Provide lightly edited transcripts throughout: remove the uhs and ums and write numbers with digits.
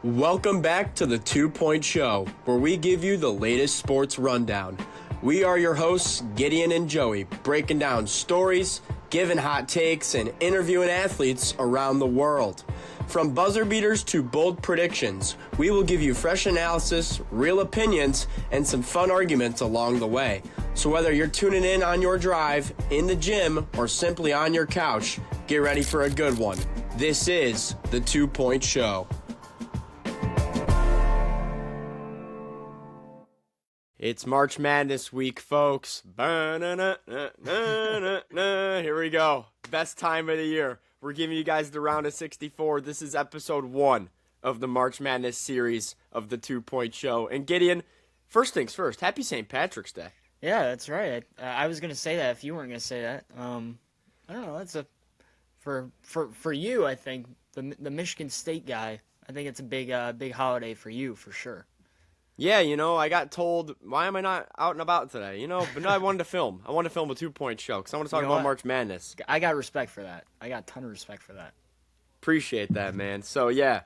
Welcome back to the 2 Point Show, where we give you the latest sports rundown. We are your hosts, Gideon and Joey, breaking down stories, giving hot takes, and interviewing athletes around the world. From buzzer beaters to bold predictions, we will give you fresh analysis, real opinions, and some fun arguments along the way. So whether you're tuning in on your drive, in the gym, or simply on your couch, get ready for a good one. This is the 2 Point Show. It's March Madness week, folks. Here we go. Best time of the year. We're giving you guys the round of 64. This is episode 1 of the March Madness series of the 2 Point Show. And Gideon, first things first, happy St. Patrick's Day. Yeah, that's right. I was going to say that if you weren't going to say that. I don't know. That's for you, I think, the Michigan State guy, I think it's a big holiday for you, for sure. Yeah, I got told, why am I not out and about today? But no, I wanted to film. I wanted to film a 2 Point Show because I want to talk about March Madness. I got respect for that. I got a ton of respect for that. Appreciate that, man. So, yeah,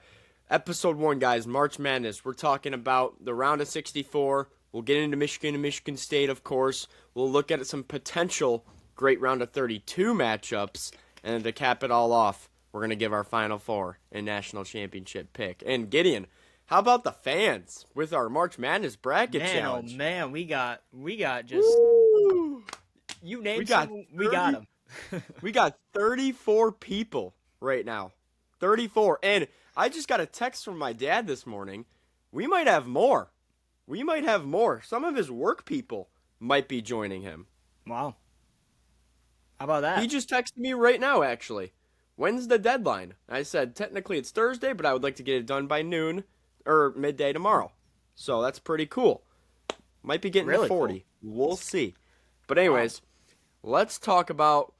episode 1, guys, March Madness. We're talking about the round of 64. We'll get into Michigan and Michigan State, of course. We'll look at some potential great round of 32 matchups. And to cap it all off, we're going to give our Final Four and national championship pick. And Gideon, how about the fans with our March Madness bracket challenge? Oh man, we got just Woo! You named some, we got them. We got 34 people right now. 34. And I just got a text from my dad this morning. We might have more. Some of his work people might be joining him. Wow. How about that? He just texted me right now, actually. When's the deadline? I said, technically it's Thursday, but I would like to get it done by noon or midday tomorrow. So that's pretty cool. Might be getting really to 40. Cool. We'll see. But anyways, let's talk about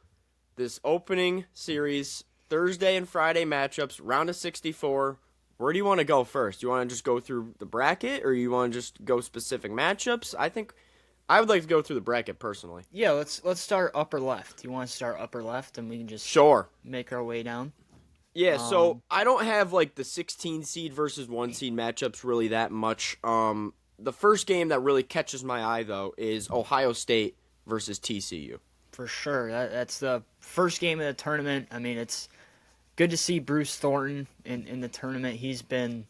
this opening series, Thursday and Friday matchups, round of 64. Where do you want to go first? Do you want to just go through the bracket, or you want to just go specific matchups? I think I would like to go through the bracket personally. Yeah, let's start upper left. You want to start upper left, and we can just make our way down? Yeah, so I don't have like the 16 seed versus 1 seed matchups really that much. The first game that really catches my eye, though, is Ohio State versus TCU. For sure. That's the first game of the tournament. I mean, it's good to see Bruce Thornton in the tournament. He's been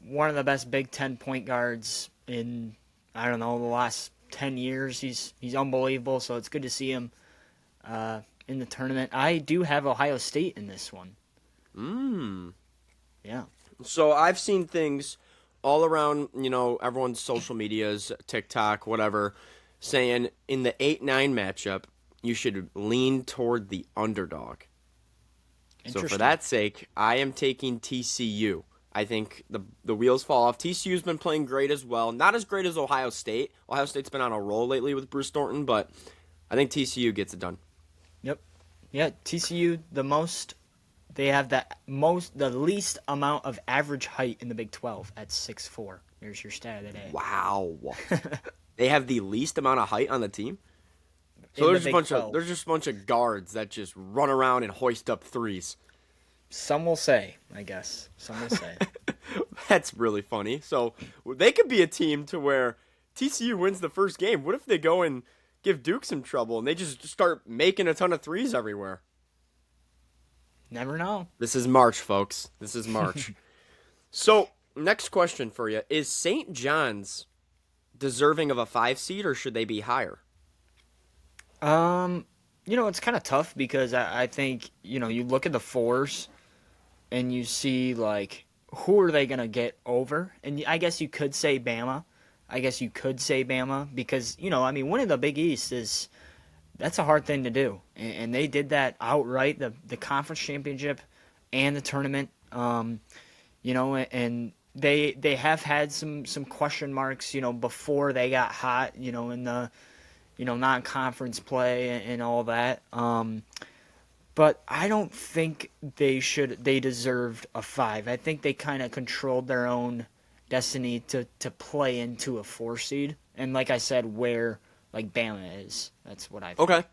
one of the best Big Ten point guards in, the last 10 years. He's unbelievable, so it's good to see him in the tournament. I do have Ohio State in this one. Yeah. So I've seen things all around, everyone's social medias, TikTok, whatever, saying in the 8-9 matchup, you should lean toward the underdog. So for that sake, I am taking TCU. I think the wheels fall off. TCU's been playing great as well. Not as great as Ohio State. Ohio State's been on a roll lately with Bruce Thornton, but I think TCU gets it done. Yep. Yeah, TCU, they have the least amount of average height in the Big 12 at 6'4". There's your stat of the day. Wow. They have the least amount of height on the team? So there's just a bunch of guards that just run around and hoist up threes. Some will say, I guess. Some will say. That's really funny. So they could be a team to where TCU wins the first game. What if they go and give Duke some trouble and they just start making a ton of threes everywhere? Never know. This is March, folks. This is March. So, next question for you. Is St. John's deserving of a 5 seed, or should they be higher? It's kind of tough because I think, you look at the 4s and you see, who are they going to get over? And I guess you could say Bama. Because, winning the Big East that's a hard thing to do. And they did that outright, the conference championship and the tournament. And they have had some question marks, before they got hot, in the, non-conference play and all that. But I don't think they deserved a 5. I think they kind of controlled their own destiny to play into a 4 seed. And like I said, where Bama is. That's what I think. Okay.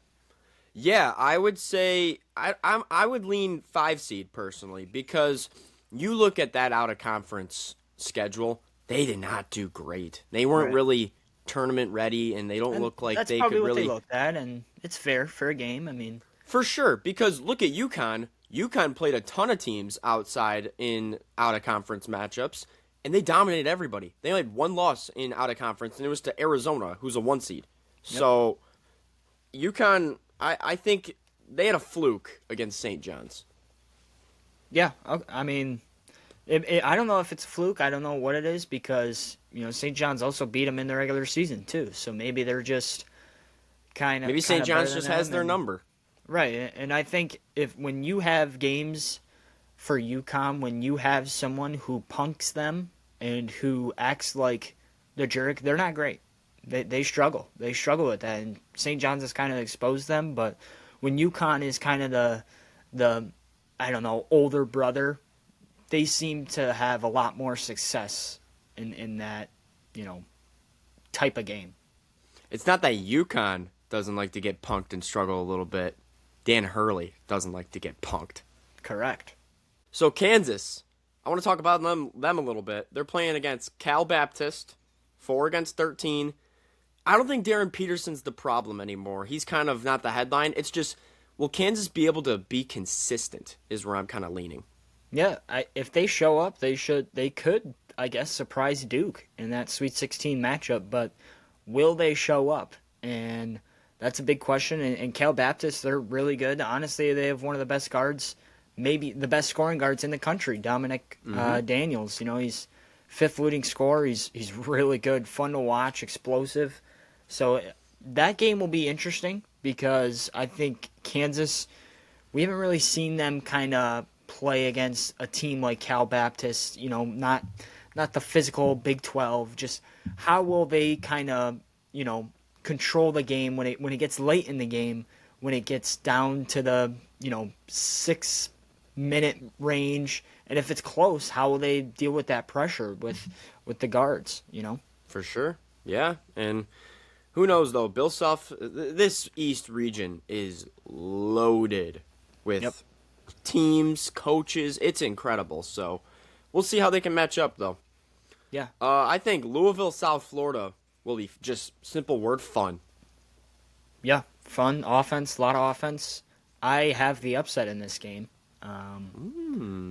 Yeah, I would say I would lean 5 seed personally because you look at that out of conference schedule, they did not do great. They weren't Right. really tournament ready, and they don't And look like that's they probably could what they really, looked at, and it's fair game. I mean, for sure. Because look at UConn. UConn played a ton of teams outside in out of conference matchups, and they dominated everybody. They only had one loss in out of conference, and it was to Arizona, who's a 1 seed. yep. So UConn, I think they had a fluke against St. John's. Yeah, I mean, I don't know if it's a fluke. I don't know what it is because St. John's also beat them in the regular season too. So maybe they're just Maybe St. better John's than just has them their and- number. Right, and I think if when you have games for UConn, when you have someone who punks them and who acts like the jerk, they're not great. They struggle. They struggle with that, and St. John's has kind of exposed them. But when UConn is kind of the I don't know older brother, they seem to have a lot more success in that type of game. It's not that UConn doesn't like to get punked and struggle a little bit. Dan Hurley doesn't like to get punked. Correct. So Kansas, I want to talk about them a little bit. They're playing against Cal Baptist, 4-13. I don't think Darren Peterson's the problem anymore. He's kind of not the headline. It's just, will Kansas be able to be consistent is where I'm kind of leaning. Yeah, if they show up, they could, I guess, surprise Duke in that Sweet 16 matchup. But will they show up? And that's a big question. And Cal Baptist, they're really good. Honestly, they have one of the best guards, maybe the best scoring guards in the country, Dominic Daniels. He's fifth leading scorer. He's really good, fun to watch, explosive. So that game will be interesting because I think Kansas, we haven't really seen them kind of play against a team like Cal Baptist, not the physical Big 12, just how will they kind of, control the game when it gets late in the game, when it gets down to the, 6-minute range, and if it's close, how will they deal with that pressure with the guards. For sure. Yeah, and who knows though? Bill Self, this East region is loaded with Yep. teams, coaches. It's incredible. So we'll see how they can match up though. Yeah. I think Louisville, South Florida will be just simple word fun. Yeah, fun offense, a lot of offense. I have the upset in this game.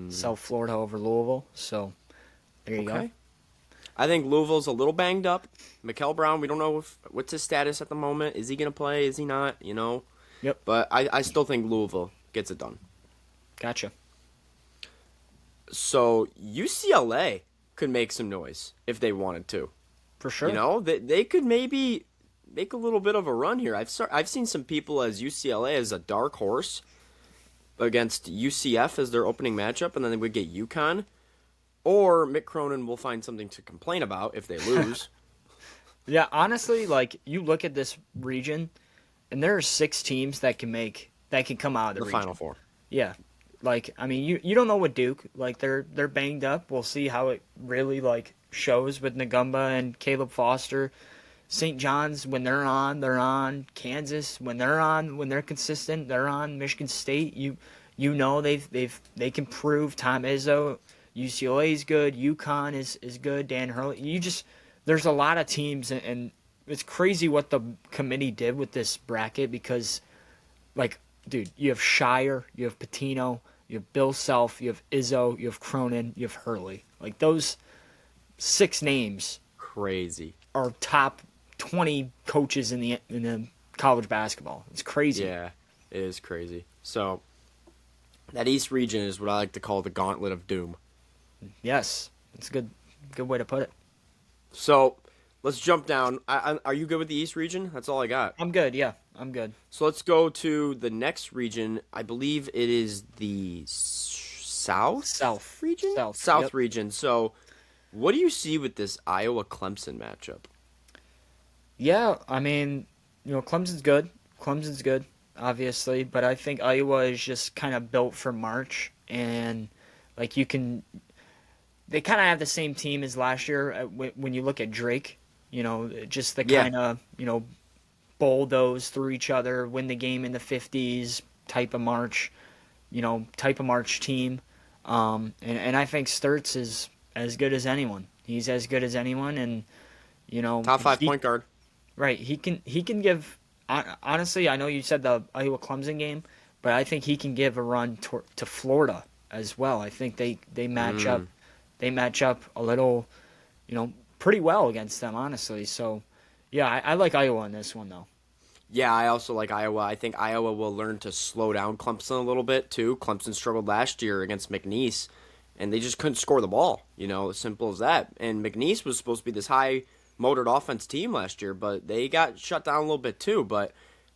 South Florida over Louisville. So there you go. I think Louisville's a little banged up. Mikel Brown, we don't know what's his status at the moment. Is he going to play? Is he not? Yep. But I still think Louisville gets it done. Gotcha. So UCLA could make some noise if they wanted to. For sure. They could maybe make a little bit of a run here. I've seen some people as UCLA as a dark horse against UCF as their opening matchup, and then they would get UConn. Or Mick Cronin will find something to complain about if they lose. Yeah, honestly, like you look at this region, and there are 6 teams that can come out of the region. Final Four. Yeah, like I mean, you don't know what Duke like they're banged up. We'll see how it really shows with Ngumba and Caleb Foster. St. John's when they're on, they're on. Kansas when they're consistent, they're on. Michigan State, they can prove. Tom Izzo, UCLA is good. UConn is good. Dan Hurley, there's a lot of teams, and it's crazy what the committee did with this bracket because, dude, you have Shire, you have Patino, you have Bill Self, you have Izzo, you have Cronin, you have Hurley. Like those 6 names Crazy. are top 20 coaches in the college basketball. It's crazy. Yeah, it is crazy. So that East region is what I like to call the gauntlet of doom. Yes, it's a good way to put it. So let's jump down. Are you good with the East region? That's all I got. I'm good. Yeah, I'm good. So let's go to the next region. I believe it is the South region? South Yep. region. So what do you see with this Iowa-Clemson matchup? Yeah, I mean, Clemson's good. Clemson's good, obviously, but I think Iowa is just kind of built for March, and they kind of have the same team as last year when you look at Drake. Just the kind of bulldoze through each other, win the game in the 50s type of March team. And I think Sturts is as good as anyone. He's as good as anyone, and Top five he point guard. right. He can give. Honestly, I know you said the Iowa Clemson game, but I think he can give a run to Florida as well. I think they match up. They match up a little, pretty well against them, honestly. So, yeah, I like Iowa in this one though. Yeah, I also like Iowa. I think Iowa will learn to slow down Clemson a little bit too. Clemson struggled last year against McNeese, and they just couldn't score the ball. As simple as that. And McNeese was supposed to be this high-motored offense team last year, but they got shut down a little bit too. But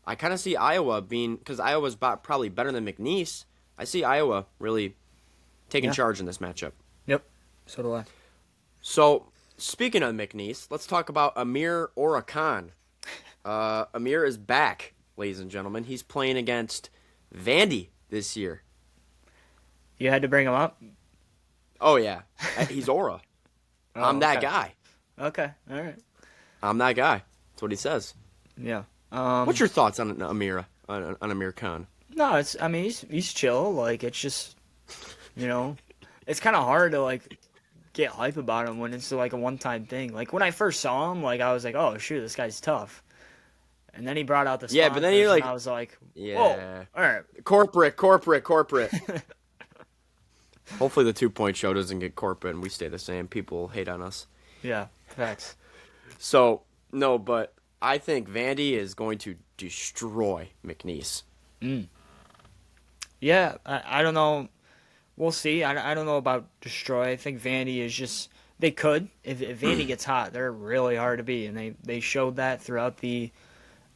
I kind of see Iowa being, because Iowa's probably better than McNeese. I see Iowa really taking Yeah. charge in this matchup. Yep. So do I. So, speaking of McNeese, let's talk about Amir Orakan. Amir is back, ladies and gentlemen. He's playing against Vandy this year. You had to bring him up. Oh, yeah. He's Aura. Oh, I'm that okay. guy. Okay. All right. I'm that guy. That's what he says. Yeah. What's your thoughts on Amir Khan? No, I mean, he's chill. Like, it's just, it's kind of hard to like get hype about him when it's like a one-time thing. Like when I first saw him, like I was like, oh shoot, this guy's tough. And then he brought out the sponsors, Yeah, but then you're like, and I was like, yeah, whoa, all right. corporate. Hopefully the 2 Point Show doesn't get corporate and we stay the same. People hate on us. Yeah, facts. So, no, but I think Vandy is going to destroy McNeese. Yeah, I don't know. We'll see. I don't know about destroy. I think Vandy is just they could if Vandy gets hot, they're really hard to beat, and they showed that throughout the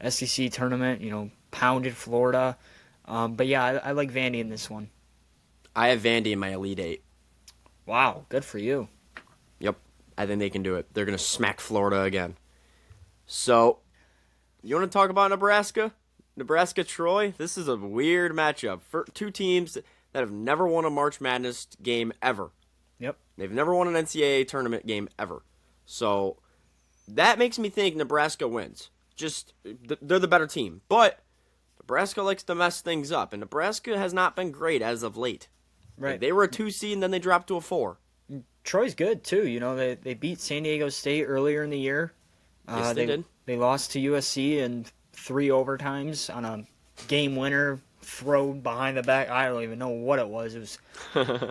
SEC tournament. Pounded Florida. But yeah, I like Vandy in this one. I have Vandy in my Elite Eight. Wow, good for you. Yep, I think they can do it. They're going to smack Florida again. So, you want to talk about Nebraska? Nebraska-Troy? This is a weird matchup. For two teams that have never won a March Madness game ever. Yep. They've never won an NCAA tournament game ever. So, that makes me think Nebraska wins. Just, they're the better team. But, Nebraska likes to mess things up, and Nebraska has not been great as of late. Right. They were a 2 seed, and then they dropped to a 4. Troy's good too. They beat San Diego State earlier in the year. Yes, they did. They lost to USC in 3 overtimes on a game winner throw behind the back. I don't even know what it was. It was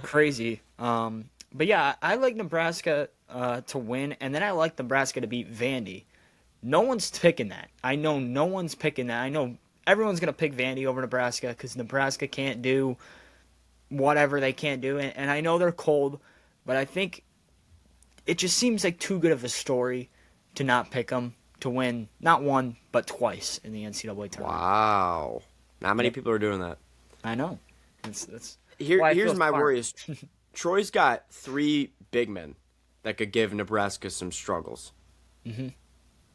crazy. But yeah, I like Nebraska to win, and then I like Nebraska to beat Vandy. No one's picking that. I know no one's picking that. I know everyone's going to pick Vandy over Nebraska because Nebraska can't do whatever they can't do. And I know they're cold, but I think it just seems like too good of a story to not pick them to win not one, but twice in the NCAA tournament. Wow. Not many people are doing that. I know. That's why I Here's feel my smart. worry is Troy's got 3 big men that could give Nebraska some struggles. Mm-hmm.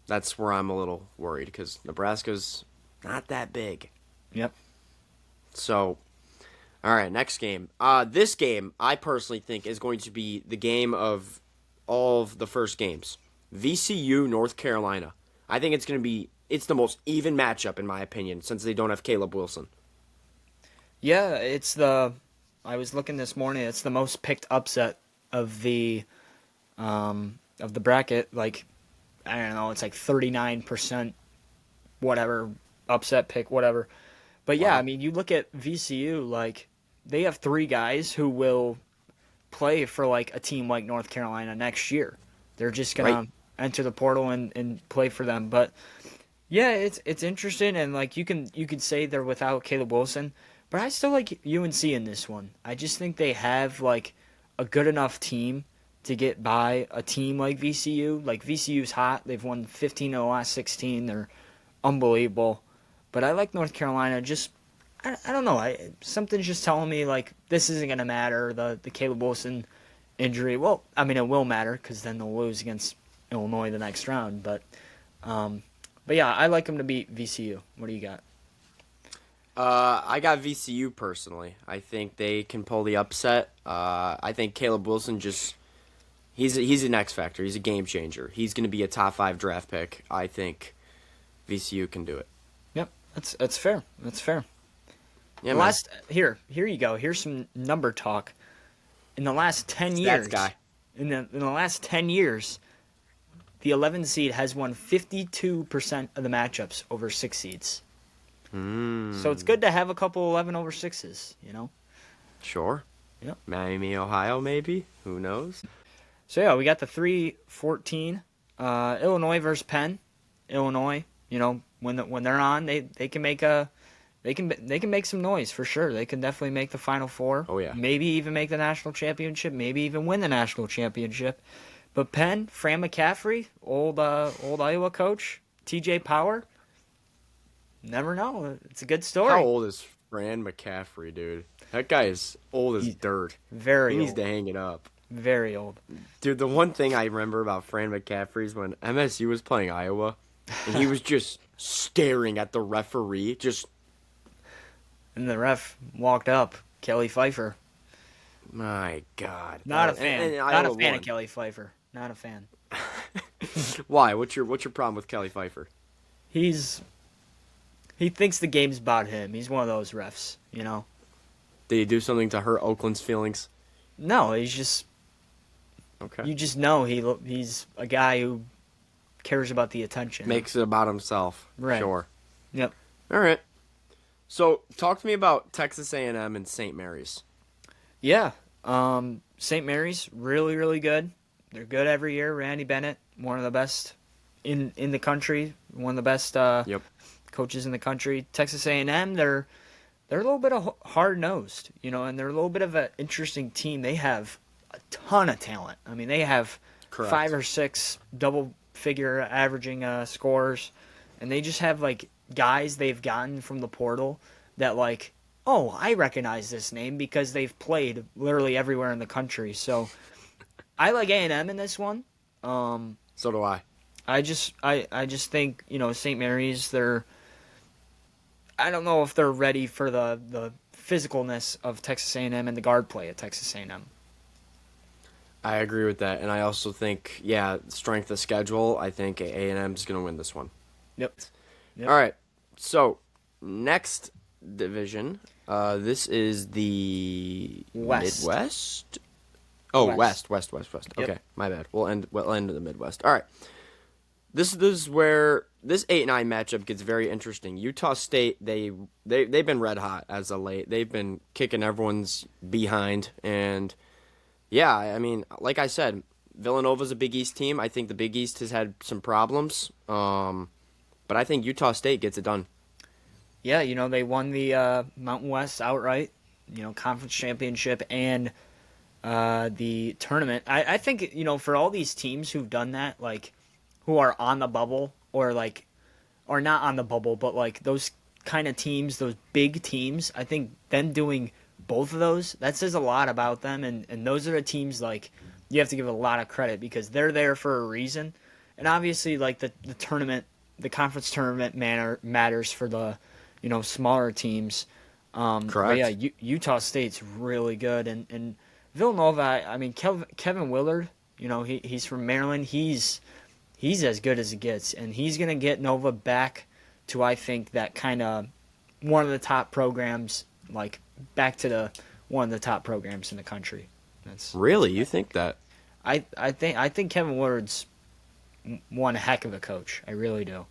That's where I'm a little worried because Nebraska's not that big. Yep. So, all right, next game. This game, I personally think, is going to be the game of all of the first games. VCU, North Carolina. I think it's the most even matchup, in my opinion, since they don't have Caleb Wilson. Yeah, I was looking this morning. It's the most picked upset of the bracket. Like, I don't know. It's like 39%, whatever upset pick, whatever. But yeah, Wow. I mean, you look at VCU. Like, they have 3 guys who will play for like a team like North Carolina next year. They're just gonna Right. enter the portal and play for them. But yeah, it's interesting, and like you could say they're without Caleb Wilson, but I still like UNC in this one. I just think they have like a good enough team to get by a team like VCU. Like VCU's hot. They've won 15 of the last 16. They're unbelievable. But I like North Carolina. Just I don't know. Something's just telling me like this isn't gonna matter. The Caleb Wilson injury. Well, I mean it will matter because then they'll lose against Illinois the next round. But yeah, I like them to beat VCU. What do you got? I got VCU personally. I think they can pull the upset. I think Caleb Wilson he's an X factor. He's a game changer. He's going to be a top 5 draft pick. I think VCU can do it. Yep, that's fair. That's fair. Yeah, man. Here you go. Here's some number talk. In the last 10 Stats years, guy. in the last 10 years, the 11 seed has won 52% of the matchups over 6 seeds. So it's good to have a couple 11 over 6s, you know? Sure. Yep. Miami, Ohio, maybe. Who knows? So yeah, we got the 3-14 Illinois versus Penn. Illinois, you know, when they're on, they can make make some noise for sure. They can definitely make the Final Four. Oh, yeah. Maybe even make the national championship. Maybe even win the national championship. But Penn, Fran McCaffrey, old Iowa coach, T.J. Power. Never know. It's a good story. How old is Fran McCaffrey, dude? That guy is old as dirt. Very He needs old. to hang it up. Very old. Dude, the one thing I remember about Fran McCaffrey is when MSU was playing Iowa, and he was just staring at the referee, just, And the ref walked up, Kelly Pfeiffer. my God. Not a fan. And Not Iowa a fan won. of Kelly Pfeiffer. Not a fan. Why? What's your problem with Kelly Pfeiffer? He thinks the game's about him. He's one of those refs, you know. Did he do something to hurt Oakland's feelings? No, he's just Okay. you just know he's a guy who cares about the attention. Makes it about himself. Right. Sure. Yep. All right. So, talk to me about Texas A&M and St. Mary's. Yeah. St. Mary's really really good. They're good every year. Randy Bennett, one of the best in the country, one of the best Yep. coaches in the country. Texas A&M, they're a little bit of hard-nosed, you know, and they're a little bit of an interesting team. They have a ton of talent. I mean, they have Correct. 5 or 6 double-figure averaging scores, and they just have, like, guys they've gotten from the portal that, like, oh, I recognize this name because they've played literally everywhere in the country. So I like A&M in this one. So do I. I just think, you know, St. Mary's, I don't know if they're ready for the physicalness of Texas A&M and the guard play at Texas A&M. I agree with that, and I also think, yeah, strength of schedule. I think A&M is going to win this one. Yep. All right. So next division, this is the West. Midwest. Oh, West. West. Yep. Okay, my bad. We'll end in the Midwest. All right. This is where this 8-9 matchup gets very interesting. Utah State, they've been red hot as of late. They've been kicking everyone's behind, and yeah, I mean, like I said, Villanova's a Big East team. I think the Big East has had some problems, but I think Utah State gets it done. Yeah, you know, they won the Mountain West outright, you know, conference championship and the tournament. I think, you know, for all these teams who've done that, like, who are on the bubble or not on the bubble, but like those kind of teams, those big teams, I think them doing both of those, that says a lot about them. And those are the teams, like, you have to give a lot of credit because they're there for a reason. And obviously, like, the tournament, the conference tournament matters for the, you know, smaller teams. Correct. But yeah, Utah State's really good. And Villanova, I mean, Kevin Willard, you know, he's from Maryland. He's as good as it gets, and he's going to get Nova back to, I think, that kind of one of the top programs, like back to one of the top programs in the country. Really, you think that? I think Kevin Willard's one heck of a coach. I really do.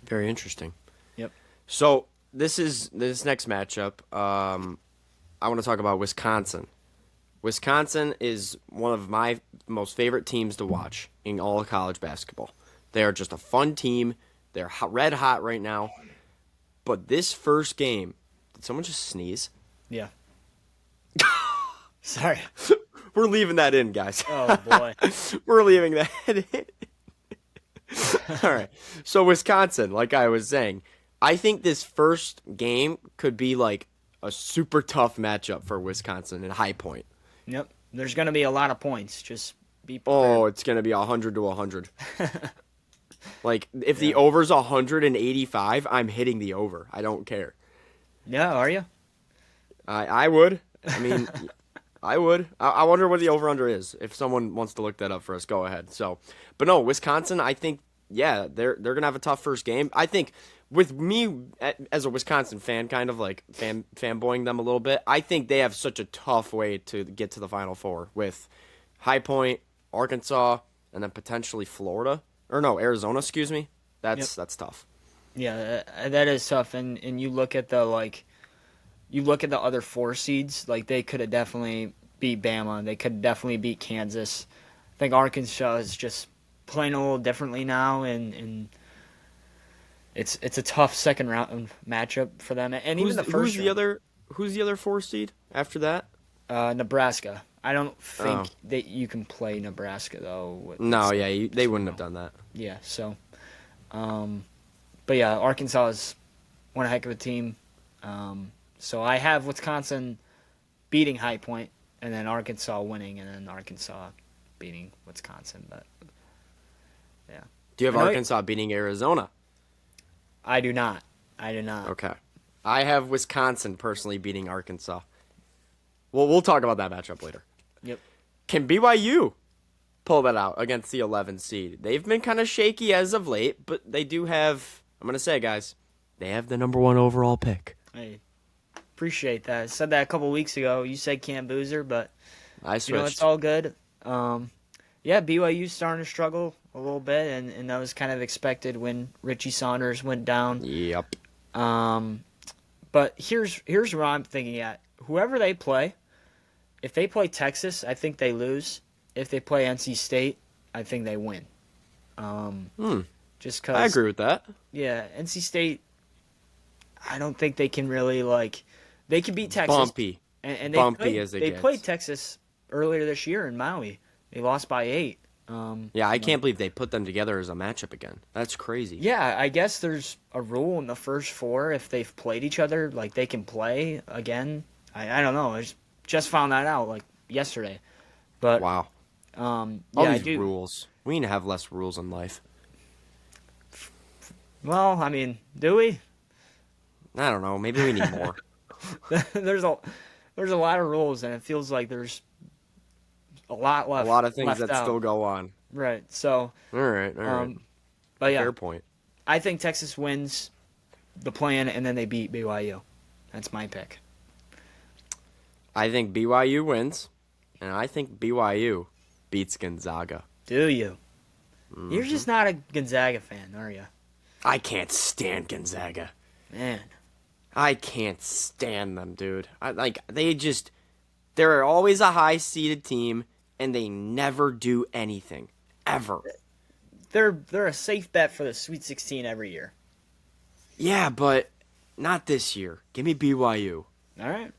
Very interesting. Yep. So this next matchup. I want to talk about Wisconsin. Wisconsin is one of my most favorite teams to watch in all of college basketball. They are just a fun team. They're red hot right now. But this first game, did someone just sneeze? Yeah. Sorry. We're leaving that in, guys. Oh boy. We're leaving that in. All right. So Wisconsin, like I was saying, I think this first game could be like a super tough matchup for Wisconsin and High Point. Yep. There's going to be a lot of points. Just be prepared. Oh, it's going to be 100 to 100. Like, if the over's 185, I'm hitting the over. I don't care. Yeah, are you? I would. I mean, I would. I wonder what the over-under is. If someone wants to look that up for us, go ahead. So, but no, Wisconsin, I think yeah, they're gonna have a tough first game. I think with me as a Wisconsin fan, kind of like fanboying them a little bit. I think they have such a tough way to get to the Final Four with High Point, Arkansas, and then potentially Florida or no Arizona. Excuse me. That's tough. Yeah, that is tough. And you look at the other 4 seeds, like they could have definitely beat Bama. They could definitely beat Kansas. I think Arkansas is just playing a little differently now, and it's a tough second round matchup for them. And even the first who's the other 4 seed after that? Nebraska. I don't think that you can play Nebraska though. They wouldn't have done that. Yeah, so but yeah, Arkansas is one heck of a team. So I have Wisconsin beating High Point, and then Arkansas winning, and then Arkansas beating Wisconsin. But yeah, do you have Arkansas beating Arizona? I do not. Okay, I have Wisconsin personally beating Arkansas. Well, we'll talk about that matchup later. Yep. Can BYU pull that out against the 11 seed? They've been kind of shaky as of late, but they do have. I'm gonna say, guys, they have the number 1 overall pick. Hey. Appreciate that. I said that a couple weeks ago. You said Cam Boozer, but I switched. it's all good. Yeah, BYU's starting to struggle a little bit, and that was kind of expected when Richie Saunders went down. Yep. But here's where I'm thinking at. Whoever they play, if they play Texas, I think they lose. If they play NC State, I think they win. Just because I agree with that. Yeah, NC State, I don't think they can really they can beat Texas. Bumpy. And they played Texas earlier this year in Maui. They lost by 8. I can't believe they put them together as a matchup again. That's crazy. Yeah, I guess there's a rule in the first 4 if they've played each other, they can play again. I don't know. I just found that out yesterday. But wow. All these rules. We need to have less rules in life. Well, I mean, do we? I don't know. Maybe we need more. There's a lot of rules, and it feels like there's a lot left. A lot of things that out. still go on. Right. So. All right. But yeah. Fair point. I think Texas wins the plan, and then they beat BYU. That's my pick. I think BYU wins, and I think BYU beats Gonzaga. Do you? Mm-hmm. You're just not a Gonzaga fan, are you? I can't stand Gonzaga. Man. I can't stand them, dude. They're always a high-seeded team, and they never do anything. Ever. They're a safe bet for the Sweet 16 every year. Yeah, but not this year. Give me BYU. All right.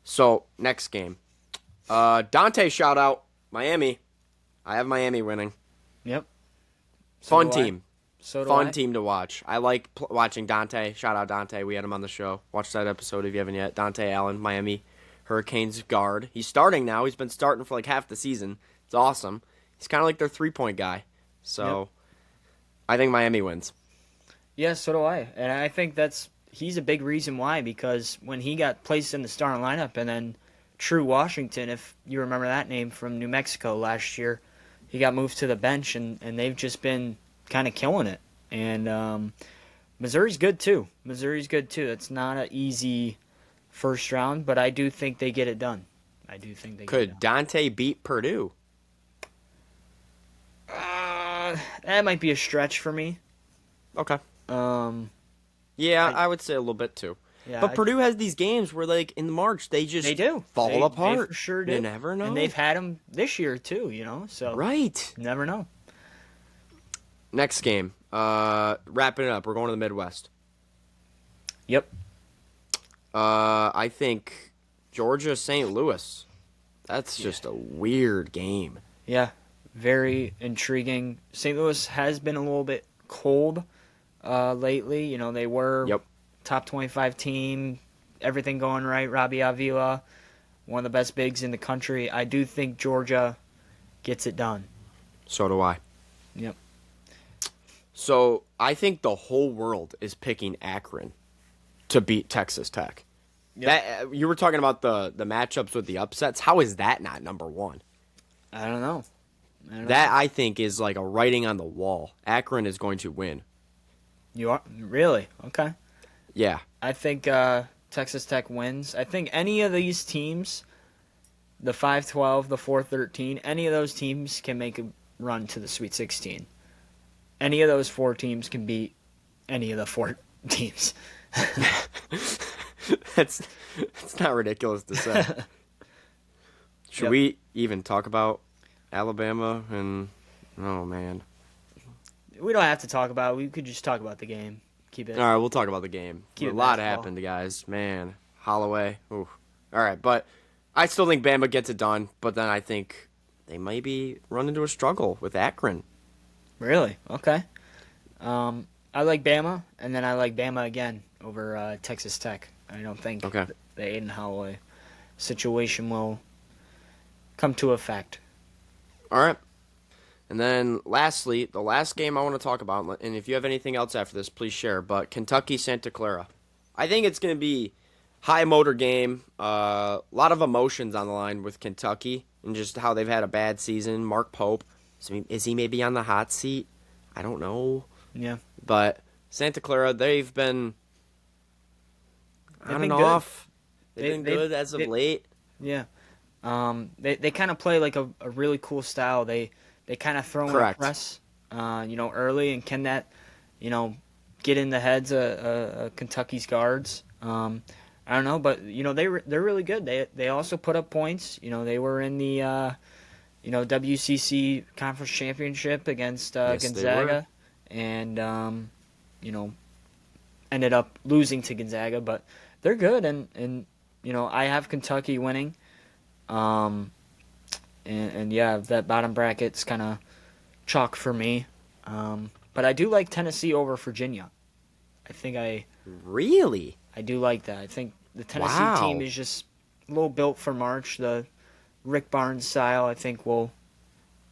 So, next game. Dante shout out. Miami. I have Miami winning. Yep. Fun team. Fun team to watch. I like watching Dante. Shout out Dante. We had him on the show. Watch that episode if you haven't yet. Dante Allen, Miami Hurricanes guard. He's starting now. He's been starting for half the season. It's awesome. He's kind of like their 3-point guy. So, yep. I think Miami wins. Yeah, so do I. And I think he's a big reason why, because when he got placed in the starting lineup, and then True Washington, if you remember that name from New Mexico last year, he got moved to the bench, and they've just been kind of killing it. And Missouri's good too. It's not an easy first round, but I do think they get it done. Could Dante beat Purdue? That might be a stretch for me. Okay. I would say a little bit too. Yeah, but Purdue has these games where, in March, they fall apart. They for sure do. You never know. And they've had them this year too, so. Right. Never know. Next game. Wrapping it up. We're going to the Midwest. Yep. I think Georgia St. Louis. That's just a weird game. Yeah. Very intriguing. St. Louis has been a little bit cold lately. They were top 25 team, everything going right. Robbie Avila, one of the best bigs in the country. I do think Georgia gets it done. So do I. Yep. So I think the whole world is picking Akron to beat Texas Tech. Yep. You were talking about the matchups with the upsets. How is that not number 1? I don't know. That, I think, is like a writing on the wall. Akron is going to win. You are really okay. Yeah. I think Texas Tech wins. I think any of these teams, the 5-12, the 4-13, any of those teams can make a run to the Sweet 16. Any of those 4 teams can beat any of the 4 teams. That's not ridiculous to say. Should we even talk about Alabama? And oh man, we don't have to talk about it. We could just talk about the game. Keep it. All right, we'll talk about the game. Keep A it lot basketball. happened, guys. Man, Holloway. Ooh. All right, but I still think Bama gets it done. But then I think they might be run into a struggle with Akron. Really? Okay. I like Bama, and then I like Bama again over Texas Tech. I don't think Okay. the Aiden Holloway situation will come to effect. All right. And then lastly, the last game I want to talk about, and if you have anything else after this, please share, but Kentucky Santa Clara. I think it's going to be high motor game, a lot of emotions on the line with Kentucky and just how they've had a bad season. Mark Pope, is he maybe on the hot seat? I don't know. Yeah. But Santa Clara, they've been on been and good. off. They've been They- good as of late. Yeah. They kind of play like a really cool style. They kind of throw in a Correct. press, early, and can that, get in the heads of Kentucky's guards. I don't know, but they're really good. They also put up points. They were in the WCC conference championship against Yes, they Gonzaga, and ended up losing to Gonzaga, but they're good, and I have Kentucky winning. And yeah, that bottom bracket's kind of chalk for me. But I do like Tennessee over Virginia. Really? I do like that. I think the Tennessee Wow. team is just a little built for March. The Rick Barnes style, I think, will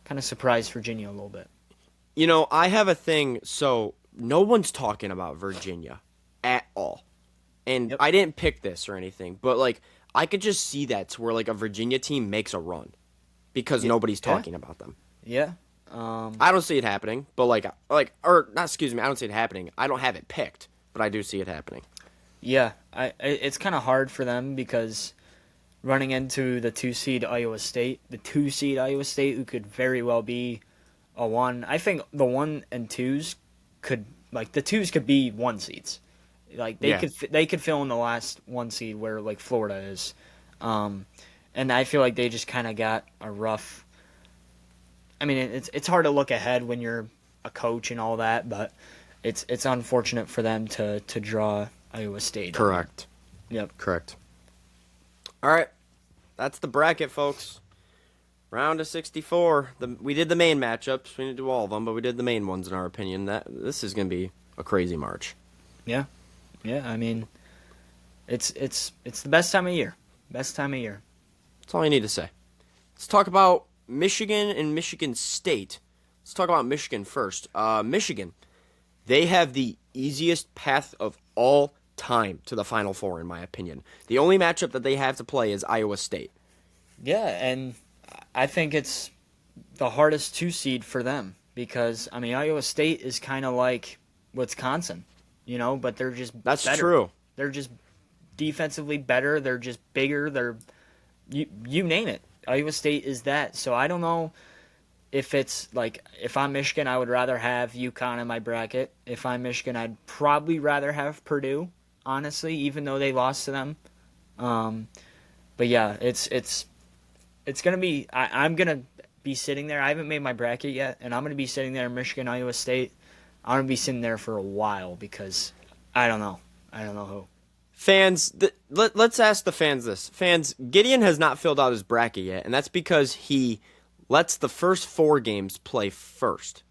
kind of surprise Virginia a little bit. I have a thing. So no one's talking about Virginia at all. And Yep. I didn't pick this or anything, but like I could just see that to where like a Virginia team makes a run because nobody's talking about them. Yeah. I don't see it happening, but or not. Excuse me, I don't see it happening. I don't have it picked, but I do see it happening. Yeah. It's kind of hard for them because running into the 2-seed Iowa State, who could very well be a 1. I think the 1 and 2s could, the 2s could be 1 seeds. Like they Yeah. could fill in the last 1 seed where like Florida is, and I feel like they just kind of got a rough. I mean, it's hard to look ahead when you're a coach and all that, but it's unfortunate for them to draw Iowa State. Correct. Yep. Correct. All right, that's the bracket, folks. Round of 64. We did the main matchups. We didn't do all of them, but we did the main ones in our opinion. This is going to be a crazy March. Yeah. Yeah. I mean, it's the best time of year. Best time of year. That's all I need to say. Let's talk about Michigan and Michigan State. Let's talk about Michigan first. Michigan, they have the easiest path of all time to the Final Four, in my opinion. The only matchup that they have to play is Iowa State. Yeah, and I think it's the hardest 2-seed for them because I mean Iowa State is kind of like Wisconsin, but they're just That's better. true. They're just defensively better. They're just bigger. They're you name it. Iowa State is that. So I don't know if it's like if I'm Michigan, I would rather have UConn in my bracket. If I'm Michigan, I'd probably rather have Purdue, honestly, even though they lost to them. But yeah, it's gonna be. I'm gonna be sitting there. I haven't made my bracket yet, and I'm gonna be sitting there in Michigan, Iowa State. I'm gonna be sitting there for a while because I don't know. I don't know who. Fans, let's ask the fans this. Fans, Gideon has not filled out his bracket yet, and that's because he lets the first 4 games play first.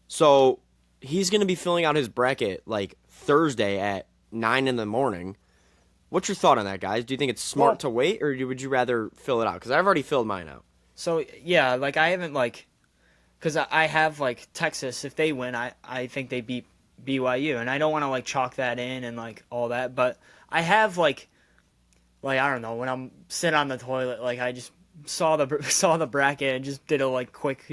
So he's going to be filling out his bracket like Thursday at 9 in the morning. What's your thought on that, guys? Do you think it's smart to wait, or would you rather fill it out? Because I've already filled mine out. So yeah, I haven't because I have Texas. If they win, I think they beat BYU, and I don't want to chalk that in and all that, but I have I don't know, when I'm sitting on the toilet, I just saw the bracket and just did a quick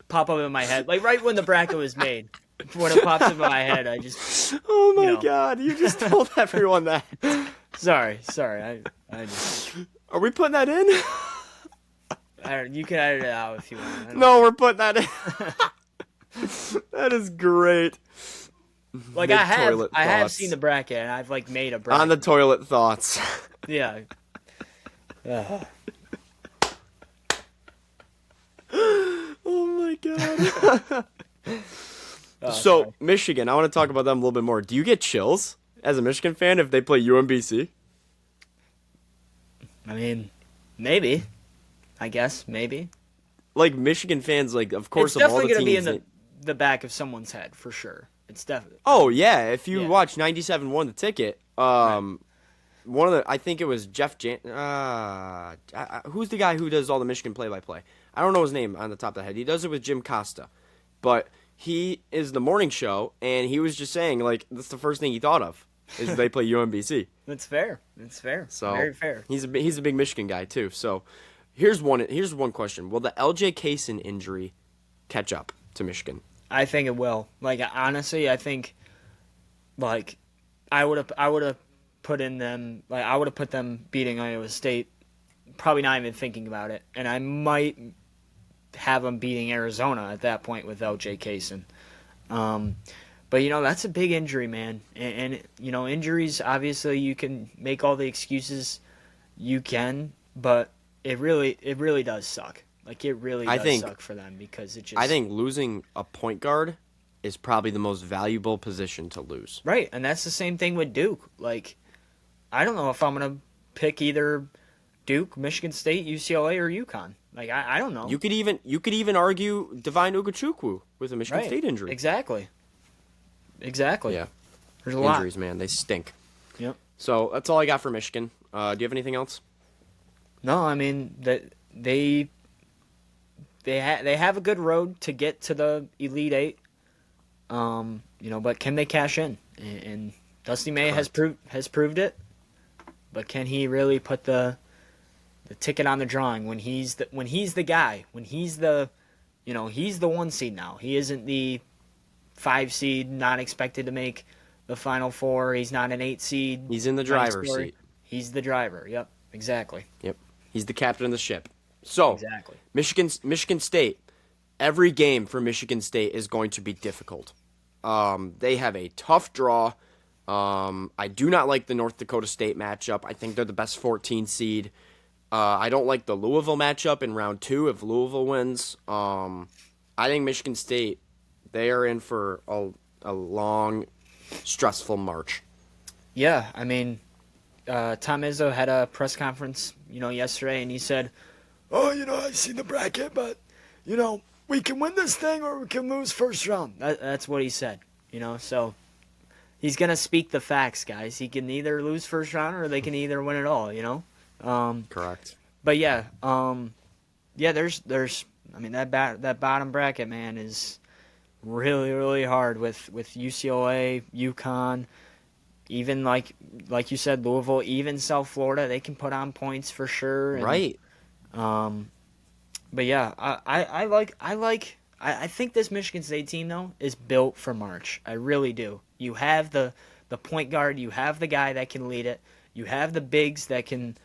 pop up in my head. Like right when the bracket was made, when it pops up in my head, I just. Oh my You know. God! You just told everyone that. Sorry. I just. Are we putting that in? You can edit it out if you want. I don't- No, we're putting that in. That is great. Like Big I have toilet thoughts. seen the bracket and I've like made a bracket. On the toilet thoughts. Yeah. Oh my God. So sorry. Michigan, I want to talk about them a little bit more. Do you get chills as a Michigan fan if they play UMBC? I mean, maybe. I guess maybe. Like Michigan fans, like of course, It's of all definitely the going to be teams. in the back of someone's head for sure. It's definitely. Oh yeah, if you Yeah. watch 97 won the ticket. One of the I think it was Jeff who's the guy who does all the Michigan play-by-play? I don't know his name on the top of the head. He does it with Jim Costa. But he is the morning show and he was just saying like that's the first thing he thought of is they play UMBC. That's fair. It's fair. So Very fair. He's a big Michigan guy too. So here's one question. Will the LJ Kaysen injury catch up to Michigan? I think it will. Like honestly, I think like I would have put in them like I would have put them beating Iowa State, probably not even thinking about it, and I might have them beating Arizona at that point with LJ Kaysen. But that's a big injury, man, and injuries. Obviously, you can make all the excuses you can, but it really does suck. Like it really does suck for them because it just. I think losing a point guard is probably the most valuable position to lose. Right, and that's the same thing with Duke. Like, I don't know if I'm gonna pick either Duke, Michigan State, UCLA, or UConn. Like, I don't know. You could even argue Divine Ugachukwu with a Michigan State injury. Exactly. Yeah. There's a Injuries, lot. man, they stink. Yep. So that's all I got for Michigan. Do you have anything else? No, I mean that they have a good road to get to the Elite Eight. But can they cash in? And Dusty May has proved it. But can he really put the ticket on the drawing when he's the guy, when he's the he's the 1 seed now. He isn't the 5 seed, not expected to make the Final Four. He's not an 8 seed. He's in the driver's seat. He's the driver. Yep, exactly. Yep. He's the captain of the ship. So, Exactly. Michigan State, every game for Michigan State is going to be difficult. They have a tough draw. I do not like the North Dakota State matchup. I think they're the best 14 seed. I don't like the Louisville matchup in round 2 if Louisville wins. I think Michigan State, they are in for a long, stressful march. Yeah, I mean, Tom Izzo had a press conference, yesterday, and he said, "Oh, I've seen the bracket, but we can win this thing or we can lose first round." That's what he said, So he's gonna speak the facts, guys. He can either lose first round or they can either win it all, Correct. But yeah, there's I mean that bottom bracket, man, is really, really hard with UCLA, UConn, even like you said, Louisville, even South Florida. They can put on points for sure. And, Right. But yeah, I think this Michigan State team though is built for March. I really do. You have the point guard, you have the guy that can lead it, you have the bigs that can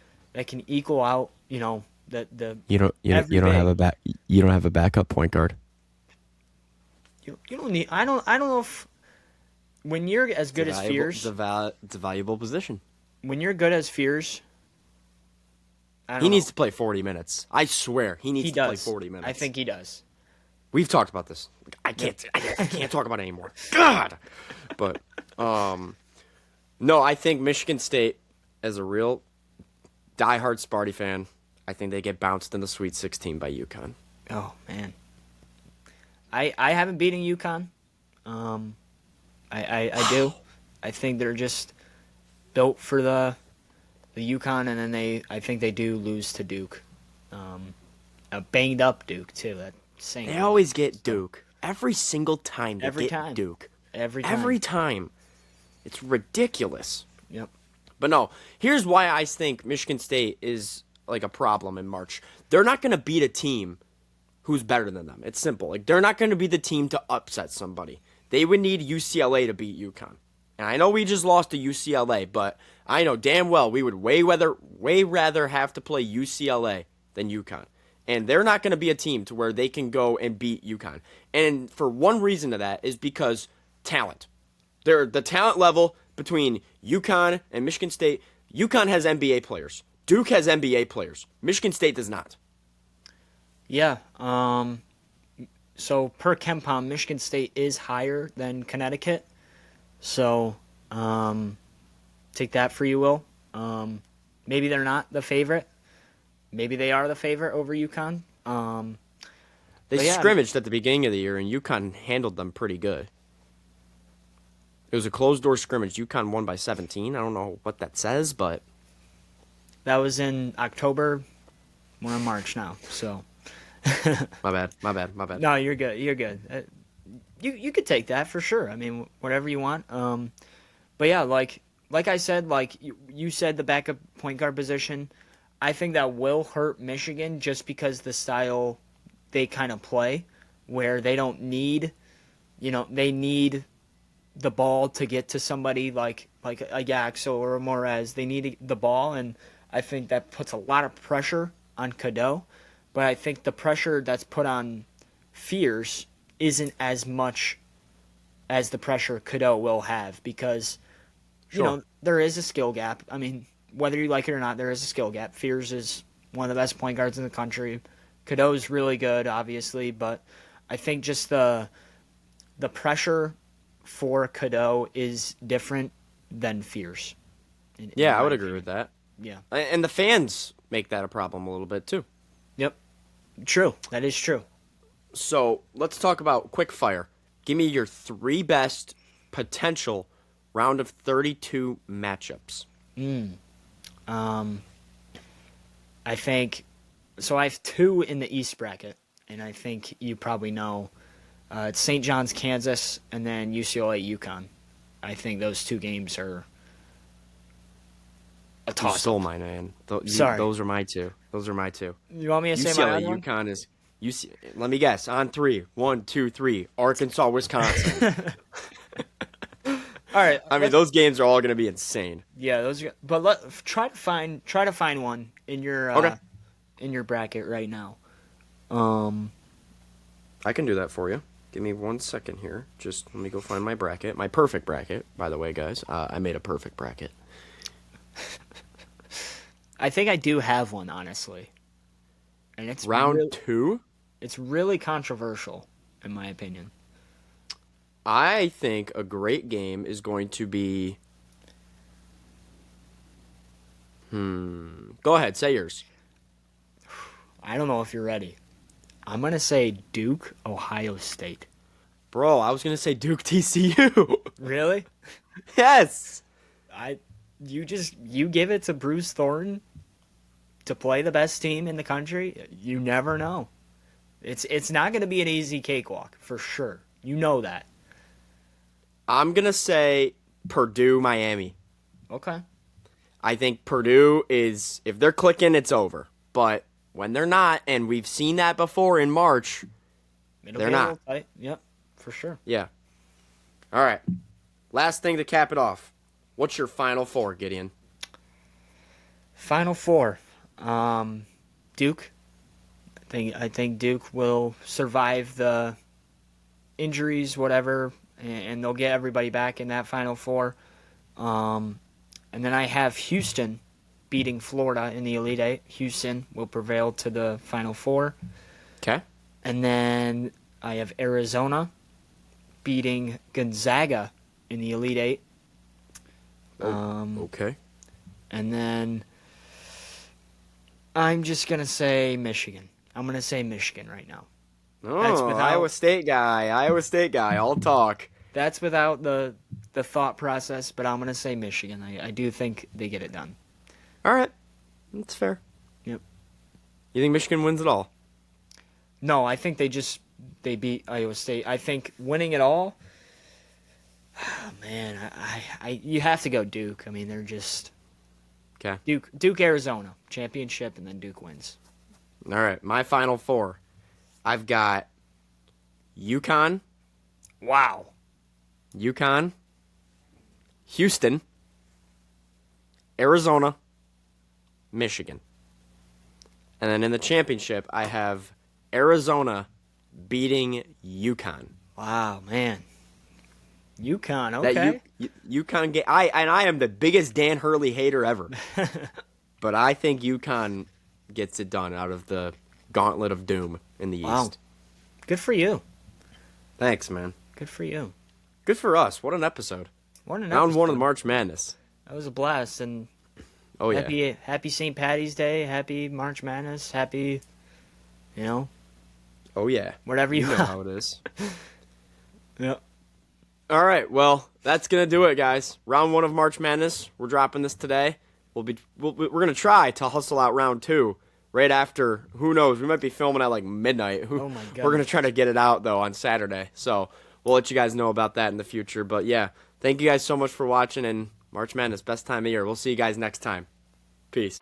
equal out, the You don't have a backup point guard. you don't need. I don't know if when you're as good as Fears, It's a valuable position. when you're good as Fears, He needs to play 40 minutes. I swear, he needs He to does. play 40 minutes. I think he does. We've talked about this. I can't talk about it anymore. God. But no, I think Michigan State, as a real diehard Sparty fan, I think they get bounced in the Sweet 16 by UConn. Oh man, I haven't beaten UConn. I do. I think they're just built for the UConn, and then I think they do lose to Duke. A banged up Duke too. That same. They always get Duke. Every single time they Every get time. Duke. Every time. Every time. It's ridiculous. Yep. But no, here's why I think Michigan State is like a problem in March. They're not going to beat a team who's better than them. It's simple. Like, they're not going to be the team to upset somebody. They would need UCLA to beat UConn. And I know we just lost to UCLA, but I know damn well we would way rather have to play UCLA than UConn. And they're not going to be a team to where they can go and beat UConn. And for one reason to that is because talent. The talent level between UConn and Michigan State, UConn has NBA players. Duke has NBA players. Michigan State does not. Yeah. So per KenPom, Michigan State is higher than Connecticut. So take that for you, Will. Maybe they're not the favorite. Maybe they are the favorite over UConn. They scrimmaged at the beginning of the year, and UConn handled them pretty good. It was a closed-door scrimmage. UConn won by 17. I don't know what that says, but... That was in October. We're in March now, so... My bad. No, you're good. You're good. You could take that for sure. I mean, whatever you want. But yeah, like I said, like you said, the backup point guard position, I think that will hurt Michigan just because the style they kind of play, where they don't need, they need the ball to get to somebody like a Yaxo or a Morez. They need the ball, and I think that puts a lot of pressure on Cadeau. But I think the pressure that's put on Fears isn't as much as the pressure Cadeau will have because, there is a skill gap. I mean, whether you like it or not, there is a skill gap. Fears is one of the best point guards in the country. Cadeau is really good, obviously, but I think just the pressure for Cadeau is different than Fears. I would agree with that. Yeah. And the fans make that a problem a little bit, too. Yep. True. That is true. So let's talk about quick fire. Give me your 3 best potential round of 32 matchups. I think so. I have 2 in the East bracket, and I think you probably know it's St. John's, Kansas, and then UCLA, UConn. I think those 2 games are a toss. You stole mine, man. Sorry, those are my 2. You want me to say my other one? UConn is let me guess. On 3. 1, 2, 3. Arkansas, Wisconsin. All right. I mean, those games are all going to be insane. Yeah, those. But try to find one in your in your bracket right now. I can do that for you. Give me 1 second here. Just let me go find my bracket. My perfect bracket, by the way, guys. I made a perfect bracket. I think I do have one, honestly. And it's round 2? It's really controversial, in my opinion. I think a great game is going to be... Go ahead, say yours. I don't know if you're ready. I'm going to say Duke, Ohio State. Bro, I was going to say Duke, TCU. Really? Yes. You give it to Bruce Thornton to play the best team in the country? You never know. It's not going to be an easy cakewalk, for sure. You know that. I'm going to say Purdue, Miami. Okay. I think Purdue is, if they're clicking, it's over. But when they're not, and we've seen that before in March, they're not. Yep, for sure. Yeah. All right. Last thing to cap it off. What's your Final 4, Gideon? Final 4. Duke. I think Duke will survive the injuries, whatever, and they'll get everybody back in that Final 4. And then I have Houston beating Florida in the Elite Eight. Houston will prevail to the Final 4. Okay. And then I have Arizona beating Gonzaga in the Elite Eight. Okay. And then I'm just going to say Michigan. I'm going to say Michigan right now. Oh, Iowa State guy. I'll talk. That's without the thought process, but I'm going to say Michigan. I do think they get it done. All right. That's fair. Yep. You think Michigan wins it all? No, I think they beat Iowa State. I think winning it all, man, you have to go Duke. I mean, they're just okay. Duke, Arizona championship, and then Duke wins. All right, my Final 4. I've got UConn, Wow. Houston, Arizona, Michigan. And then in the championship, I have Arizona beating UConn. Wow, man. UConn, okay. That UConn game. I am the biggest Dan Hurley hater ever. But I think UConn gets it done out of the gauntlet of doom in the Wow. East. Good for you. Thanks, man. Good for you. Good for us. What an episode. What an Round one episode. of the March Madness. That was a blast, and Oh, yeah. happy St. Patty's Day, happy March Madness, happy, Oh, yeah. whatever you You know want. how it is. Yep. All right, well, that's gonna do it, guys. Round one of March Madness. We're dropping this today. We're gonna try to hustle out round two right after. Who knows? We might be filming at like midnight. Oh my We're gonna goodness. try to get it out though on Saturday. So we'll let you guys know about that in the future. But yeah, thank you guys so much for watching. And March Madness, best time of year. We'll see you guys next time. Peace.